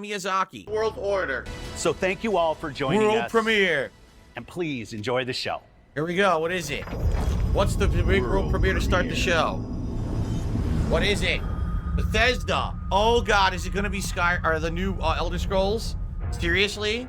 Miyazaki. World Order. So thank you all for joining us. World premiere. And please enjoy the show. Here we go. What is it? What's the big world premiere to start the show? What is it? Bethesda. Oh God, is it gonna be the new Elder Scrolls? Seriously?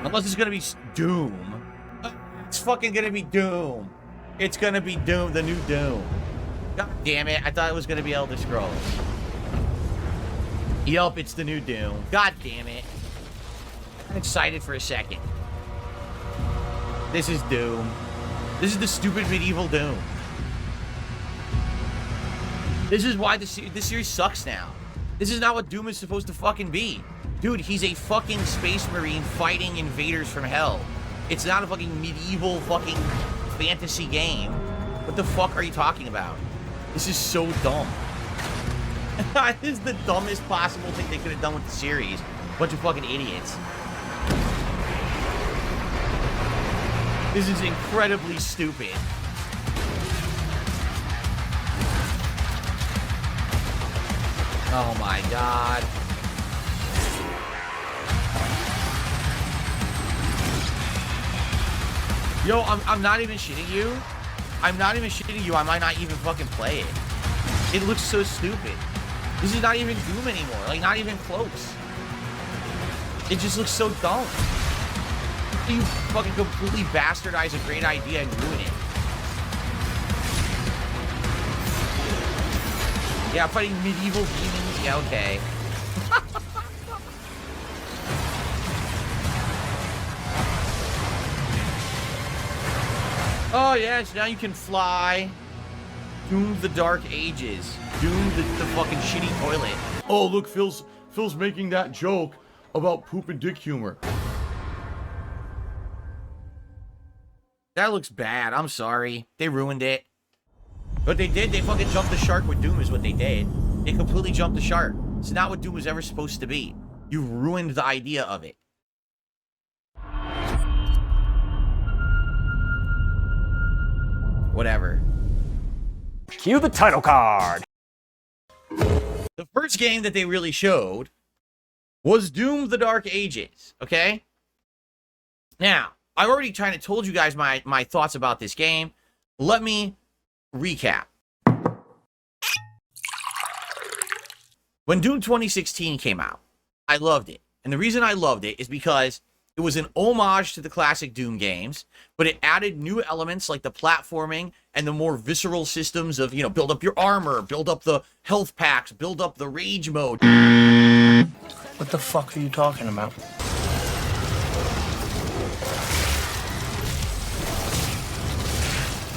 Unless it's gonna be Doom. It's fucking gonna be Doom. It's gonna be Doom, the new Doom. God damn it, I thought it was gonna be Elder Scrolls. Yup, it's the new Doom. God damn it. I'm excited for a second. This is Doom. This is the stupid medieval Doom. This is why this series sucks now. This is not what Doom is supposed to fucking be. Dude, he's a fucking space marine fighting invaders from hell. It's not a fucking medieval fucking fantasy game. What the fuck are you talking about? This is so dumb. This is the dumbest possible thing they could have done with the series. Bunch of fucking idiots. This is incredibly stupid. Oh my God. Yo, I'm not even shitting you. I'm not even shitting you. I might not even fucking play it. It looks so stupid. This is not even Doom anymore. Like, not even close. It just looks so dumb. You fucking completely bastardize a great idea and ruin it. Yeah, fighting medieval demons. Yeah, okay. Oh, yes, now you can fly. Doom the Dark Ages. Doom the fucking shitty toilet. Oh, look, Phil's making that joke about poop and dick humor. That looks bad. I'm sorry. They ruined it. But they did. They fucking jumped the shark with Doom is what they did. They completely jumped the shark. It's not what Doom was ever supposed to be. You ruined the idea of it. Whatever. Cue the title card. The first game that they really showed was Doom the Dark Ages, okay? Now, I already kind of told you guys my thoughts about this game. Let me recap. When Doom 2016 came out, I loved it. And the reason I loved it is because it was an homage to the classic Doom games, but it added new elements like the platforming and the more visceral systems of, you know, build up your armor, build up the health packs, build up the rage mode. What the fuck are you talking about?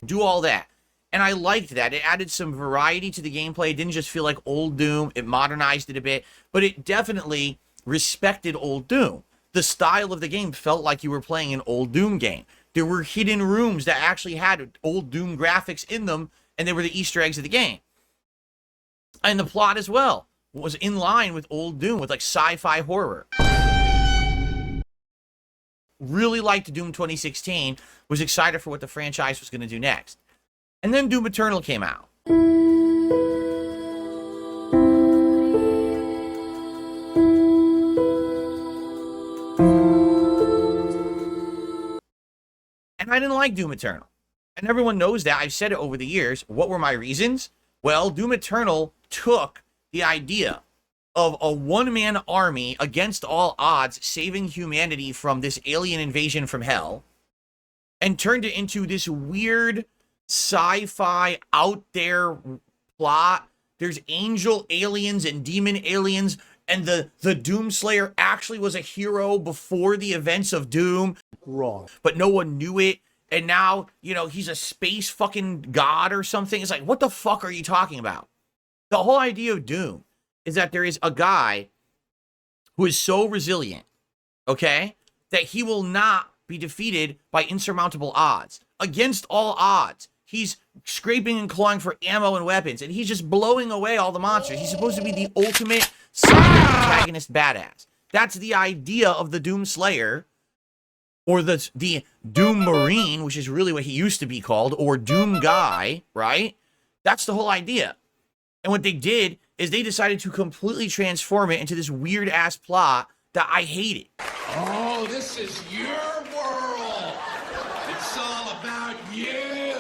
Do all that. And I liked that. It added some variety to the gameplay. It didn't just feel like old Doom. It modernized it a bit, but it definitely respected old Doom. The style of the game felt like you were playing an old Doom game. There were hidden rooms that actually had old Doom graphics in them, and they were the Easter eggs of the game. And the plot as well was in line with old Doom, with like sci-fi horror. Really liked Doom 2016, was excited for what the franchise was going to do next. And then Doom Eternal came out. And I didn't like Doom Eternal. And everyone knows that. I've said it over the years. What were my reasons? Well, Doom Eternal took the idea of a one-man army against all odds saving humanity from this alien invasion from hell and turned it into this weird sci-fi out there plot. There's angel aliens and demon aliens, and the Doomslayer actually was a hero before the events of Doom. Wrong. But no one knew it. And now, you know, he's a space fucking god or something. It's like, what the fuck are you talking about? The whole idea of Doom is that there is a guy who is so resilient, okay, that he will not be defeated by insurmountable odds. Against all odds, he's scraping and clawing for ammo and weapons, and he's just blowing away all the monsters. He's supposed to be the ultimate silent protagonist badass. That's the idea of the Doom Slayer, or the Doom Marine, which is really what he used to be called, or Doom Guy, right? That's the whole idea. And what they did is they decided to completely transform it into this weird-ass plot that I hated. Oh, this is your world. It's all about you.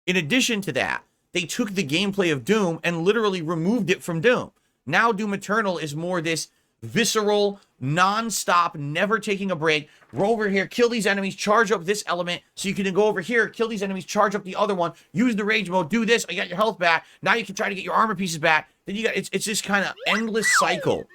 In addition to that, they took the gameplay of Doom and literally removed it from Doom. Now Doom Eternal is more this visceral, non-stop, never taking a break. Go over here, kill these enemies, charge up this element, so you can then go over here, kill these enemies, charge up the other one, use the rage mode, do this, you got your health back. Now you can try to get your armor pieces back. Then you got, it's this kind of endless cycle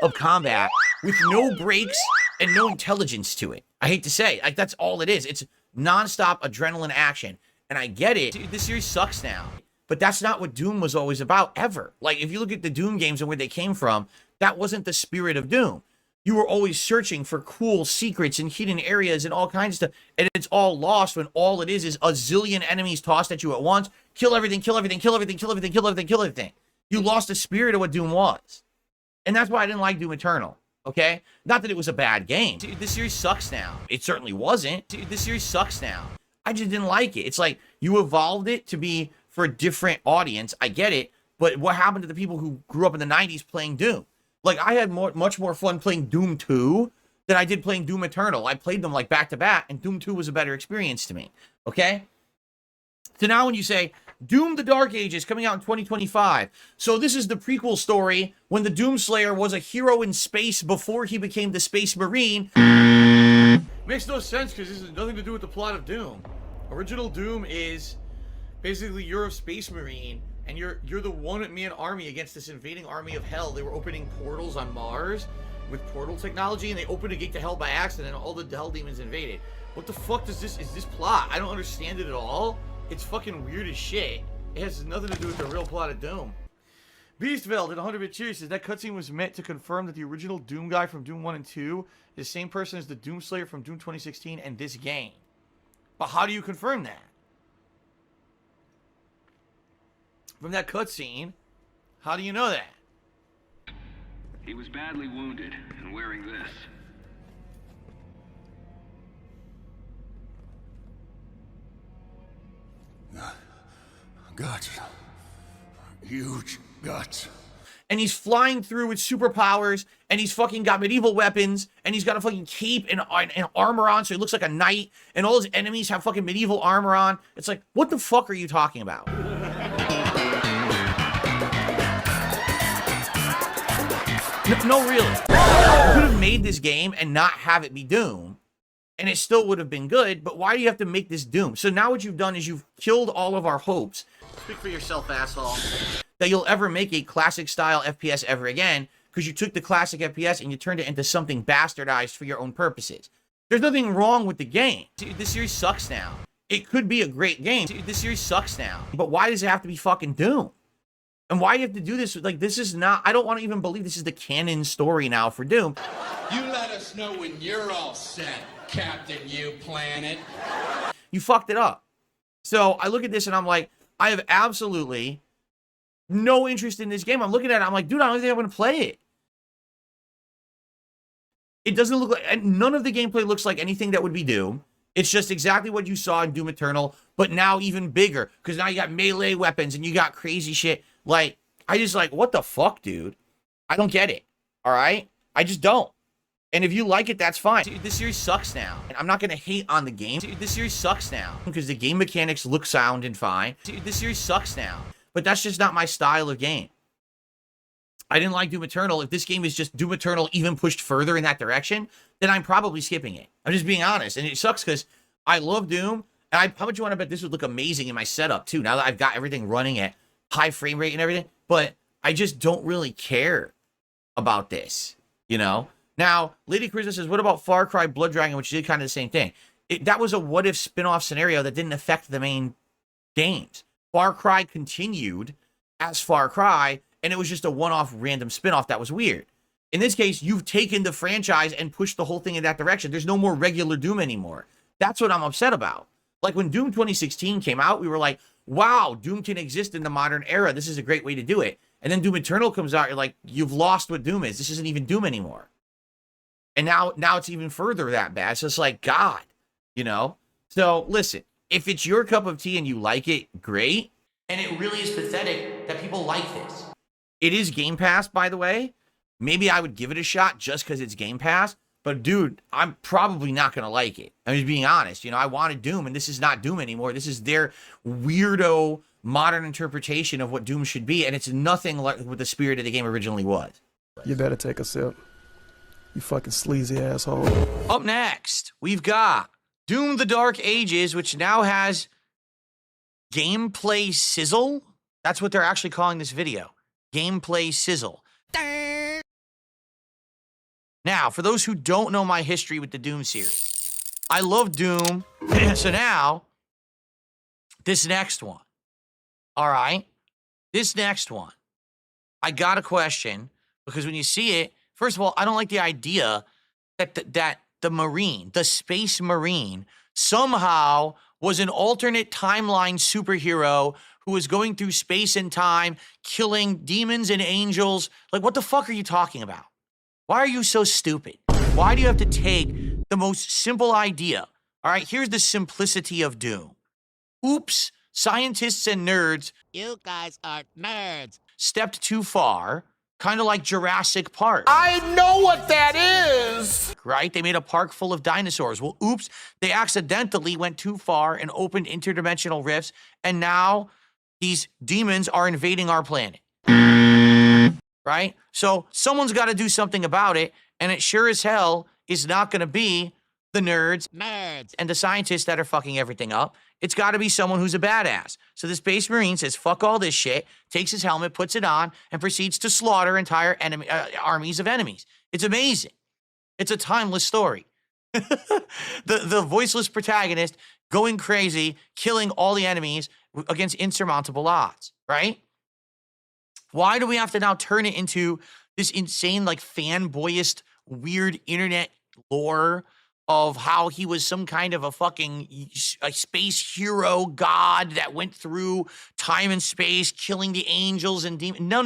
of combat with no breaks and no intelligence to it. I hate to say, like, that's all it is. It's non-stop adrenaline action. And I get it. Dude, this series sucks now. But that's not what Doom was always about, ever. Like, if you look at the Doom games and where they came from, that wasn't the spirit of Doom. You were always searching for cool secrets and hidden areas and all kinds of stuff. And it's all lost when all it is a zillion enemies tossed at you at once. Kill everything, kill everything, kill everything, kill everything, kill everything, kill everything. You lost the spirit of what Doom was. And that's why I didn't like Doom Eternal, okay? Not that it was a bad game. Dude, this series sucks now. It certainly wasn't. Dude, this series sucks now. I just didn't like it. It's like you evolved it to be for a different audience. I get it. But what happened to the people who grew up in the 90s playing Doom? Like, I had much more fun playing Doom 2 than I did playing Doom Eternal. I played them like back to back, and Doom 2 was a better experience to me. Okay? So now when you say, Doom the Dark Ages coming out in 2025. So this is the prequel story when the Doomslayer was a hero in space before he became the Space Marine. Makes no sense because this has nothing to do with the plot of Doom. Original Doom is basically you're a Space Marine and you're the one-man army against this invading army of hell. They were opening portals on Mars with portal technology, and they opened a gate to hell by accident, and all the hell demons invaded. What the fuck is this plot? I don't understand it at all. It's fucking weird as shit. It has nothing to do with the real plot of Doom. Beastveld at 100-bit cheers says that cutscene was meant to confirm that the original Doom guy from Doom 1 and 2 is the same person as the Doomslayer from Doom 2016 and this game. But how do you confirm that? From that cutscene, how do you know that? He was badly wounded and wearing this. Guts. Huge guts. And he's flying through with superpowers, and he's fucking got medieval weapons, and he's got a fucking cape and armor on, so he looks like a knight, and all his enemies have fucking medieval armor on. It's like, what the fuck are you talking about? No, really. You could have made this game and not have it be Doom, and it still would have been good, but why do you have to make this Doom? So now what you've done is you've killed all of our hopes. Speak for yourself, asshole. That you'll ever make a classic-style FPS ever again, because you took the classic FPS and you turned it into something bastardized for your own purposes. There's nothing wrong with the game. Dude, this series sucks now. It could be a great game. Dude, this series sucks now. But why does it have to be fucking Doom? And why do you have to do this? Like, this is not... I don't want to even believe this is the canon story now for Doom. You let us know when you're all set, Captain U-Planet. You fucked it up. So I look at this and I'm like, I have absolutely no interest in this game. I'm looking at it, I'm like, dude, I don't think I'm going to play it. It doesn't look like... None of the gameplay looks like anything that would be Doom. It's just exactly what you saw in Doom Eternal, but now even bigger. Because now you got melee weapons and you got crazy shit. Like, I just like, what the fuck, dude? I don't get it. All right? I just don't. And if you like it, that's fine. Dude, this series sucks now. And I'm not going to hate on the game. Dude, this series sucks now. Because the game mechanics look sound and fine. Dude, this series sucks now. But that's just not my style of game. I didn't like Doom Eternal. If this game is just Doom Eternal even pushed further in that direction, then I'm probably skipping it. I'm just being honest. And it sucks because I love Doom. And how much you want to bet this would look amazing in my setup, too, now that I've got everything running at high frame rate and everything. But I just don't really care about this, you know? Now, Lady Charisma says, what about Far Cry Blood Dragon, which did kind of the same thing? That was a what-if spin-off scenario that didn't affect the main games. Far Cry continued as Far Cry, and it was just a one-off random spin-off that was weird. In this case, you've taken the franchise and pushed the whole thing in that direction. There's no more regular Doom anymore. That's what I'm upset about. Like, when Doom 2016 came out, we were like, wow, Doom can exist in the modern era. This is a great way to do it. And then Doom Eternal comes out, you're like, you've lost what Doom is. This isn't even Doom anymore. And now it's even further that bad. So it's like, God, you know? So, listen, if it's your cup of tea and you like it, great. And it really is pathetic that people like this. It is Game Pass, by the way. Maybe I would give it a shot just because it's Game Pass. But dude, I'm probably not going to like it. I'm just being honest. You know, I wanted Doom, and this is not Doom anymore. This is their weirdo modern interpretation of what Doom should be, and it's nothing like what the spirit of the game originally was. You better take a sip. You fucking sleazy asshole. Up next, we've got Doom: The Dark Ages, which now has gameplay sizzle. That's what they're actually calling this video. Gameplay sizzle. Now, for those who don't know my history with the Doom series, I love Doom. So now, this next one. All right? This next one. I got a question, because when you see it, first of all, I don't like the idea that the Marine, the Space Marine, somehow was an alternate timeline superhero who was going through space and time, killing demons and angels. Like, what the fuck are you talking about? Why are you so stupid? Why do you have to take the most simple idea? All right, here's the simplicity of Doom. Oops, scientists and nerds. You guys are nerds. Stepped too far, kind of like Jurassic Park. I know what that is! Right? They made a park full of dinosaurs. Well, oops, they accidentally went too far and opened interdimensional rifts, and now these demons are invading our planet. Right? So someone's got to do something about it, and it sure as hell is not going to be the nerds and the scientists that are fucking everything up. It's got to be someone who's a badass. So the Space Marine says, fuck all this shit, takes his helmet, puts it on, and proceeds to slaughter entire armies of enemies. It's amazing. It's a timeless story. the voiceless protagonist going crazy, killing all the enemies against insurmountable odds, right? Why do we have to now turn it into this insane, like, fanboyist, weird internet lore of how he was some kind of a space hero god that went through time and space, killing the angels and demons? No.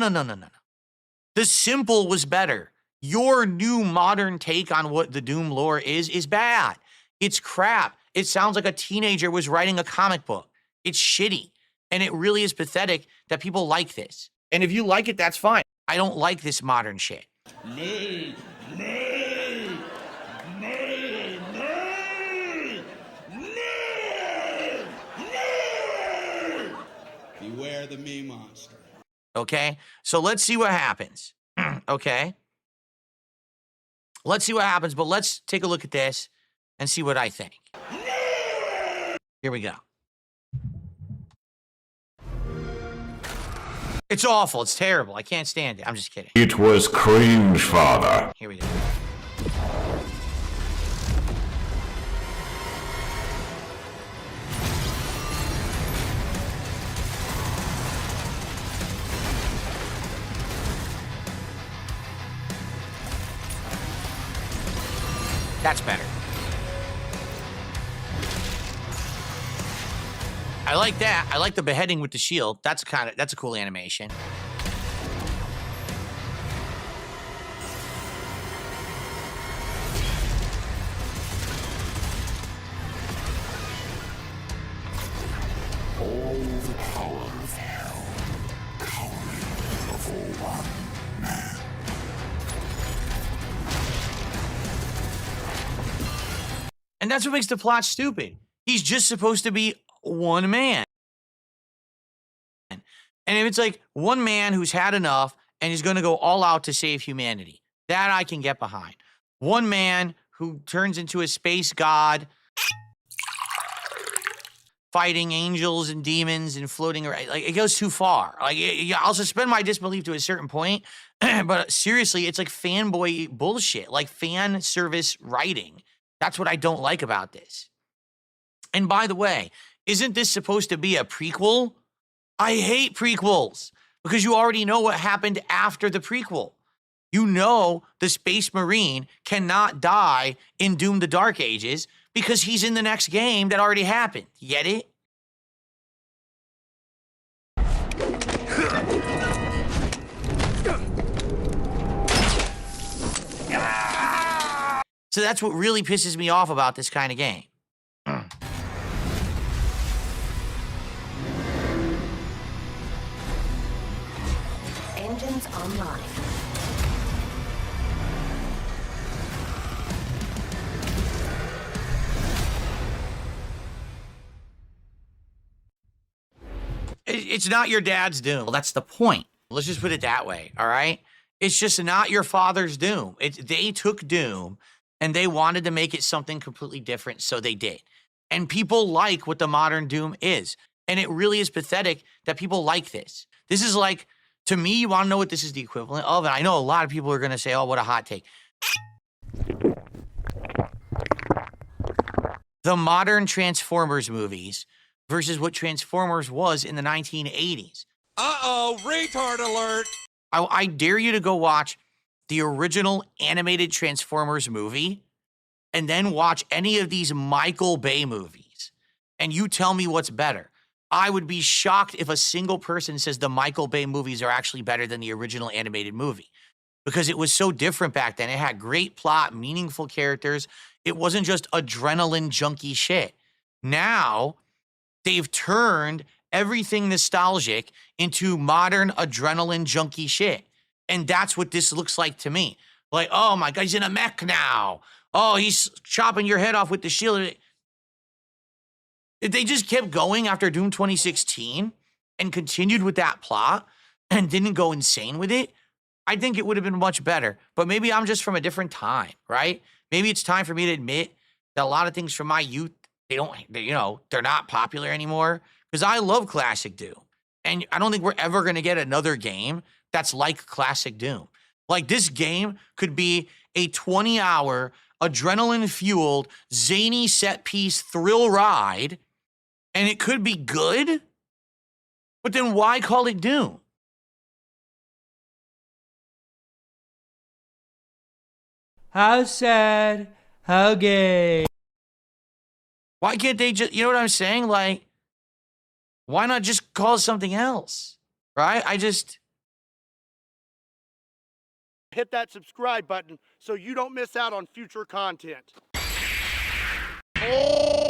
The simple was better. Your new modern take on what the Doom lore is bad. It's crap. It sounds like a teenager was writing a comic book. It's shitty. And it really is pathetic that people like this. And if you like it, that's fine. I don't like this modern shit. Nay. Beware the me monster. Okay? So let's see what happens. Okay? Let's see what happens, but let's take a look at this and see what I think. Here we go. It's awful. It's terrible. I can't stand it. I'm just kidding. It was cringe, father. Here we go. That's better. I like that. I like the beheading with the shield. That's a cool animation. All the power of hell, cowering of one man. And that's what makes the plot stupid. He's just supposed to be one man. And if it's like one man who's had enough and is going to go all out to save humanity, that I can get behind. One man who turns into a space god, fighting angels and demons and floating around. Like, it goes too far. Like, I'll suspend my disbelief to a certain point, but seriously, it's like fanboy bullshit, like fan service writing. That's what I don't like about this. And by the way, isn't this supposed to be a prequel? I hate prequels because you already know what happened after the prequel. You know the Space Marine cannot die in Doom: The Dark Ages because he's in the next game that already happened. Get it? So that's what really pisses me off about this kind of game. Engines online. It's not your dad's doom. Well, that's the point. Let's just put it that way, all right? It's just not your father's doom. They took Doom and they wanted to make it something completely different, so they did. And people like what the modern Doom is. And it really is pathetic that people like this. This is like, to me, you want to know what this is the equivalent of? And I know a lot of people are going to say, oh, what a hot take. The modern Transformers movies versus what Transformers was in the 1980s. Uh-oh, retard alert! I dare you to go watch the original animated Transformers movie and then watch any of these Michael Bay movies. And you tell me what's better. I would be shocked if a single person says the Michael Bay movies are actually better than the original animated movie. Because it was so different back then. It had great plot, meaningful characters. It wasn't just adrenaline junkie shit. Now, they've turned everything nostalgic into modern adrenaline junkie shit. And that's what this looks like to me. Like, oh my God, he's in a mech now. Oh, he's chopping your head off with the shield. If they just kept going after Doom 2016 and continued with that plot and didn't go insane with it, I think it would have been much better. But maybe I'm just from a different time, right? Maybe it's time for me to admit that a lot of things from my youth, they're not popular anymore. Because I love classic Doom. And I don't think we're ever going to get another game that's like classic Doom. Like, this game could be a 20-hour, adrenaline-fueled, zany set-piece thrill ride, and it could be good, but then why call it Doom? How sad, how gay. Why can't they just, you know what I'm saying? Like, why not just call it something else, right? Hit that subscribe button so you don't miss out on future content. Oh!